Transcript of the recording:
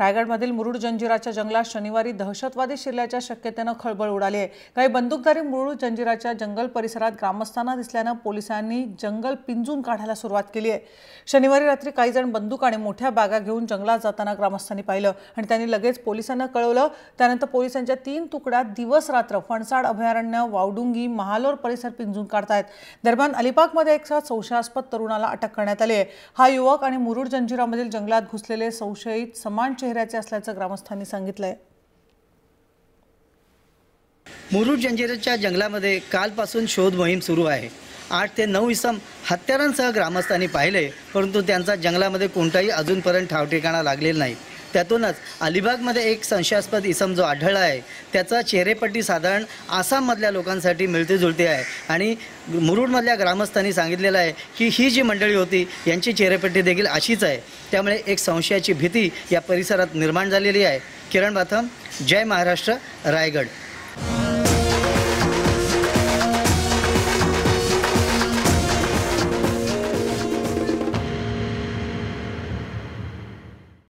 रायगडमधील मुरुड जंजिराच्या जंगलात शनिवारी दहशतवादी शिरल्याच्या शक्यतेने खळबळ उडाली आहे। काही बंदूकधारी मुरुड जंजिराच्या जंगल परिसरात ग्रामस्थांना दिसल्याने पोलिसांनी जंगल पिंजून काढायला सुरुवात केली आहे। शनिवारी रात्री काही जण बंदूक आणि मोठ्या बॅगा घेऊन जंगलात जाताना ग्रामस्थांनी पाहिलं आणि त्यांनी लगेच पोलिसांना कळवलं। त्यानंतर पोलिसांच्या 3 तुकड्या दिवस रात्र फणसाड अभयारण्य, वावडुंगी, महालोर परिसर पिंजून काढतायत। दरम्यान अलिबागमध्ये एक संशयास्पद तरुणाला अटक करण्यात आली आहे। हा युवक आणि मुरुड जंजिरामधील जंगलात घुसलेले संशयित समान चेहऱ्याचे असल्याचं ग्रामस्थांनी सांगितलंय। मुरुड जंजिराच्या जंगलामध्ये कालपासून शोध मोहीम सुरू आहे। 8 ते 9 इसम हत्यारांसह ग्रामस्थांनी पाहिले, परंतु त्यांचा जंगलामध्ये कोणताही अजूनपर्यंत ठावठिकाणा लागलेला नाही। त्यातूनच अलिबागमध्ये एक संशयास्पद इसम जो आढळला आहे त्याचा चेहरेपट्टी साधारण आसाममधल्या लोकांसाठी मिळते जुळते आहे आणि मुरुडमधल्या ग्रामस्थांनी सांगितलेलं आहे की ही जी मंडळी होती यांची चेहरेपट्टी देखील अशीच आहे। त्यामुळे एक संशयाची भीती या परिसरात निर्माण झालेली आहे। किरण बाथम, जय महाराष्ट्र, रायगड।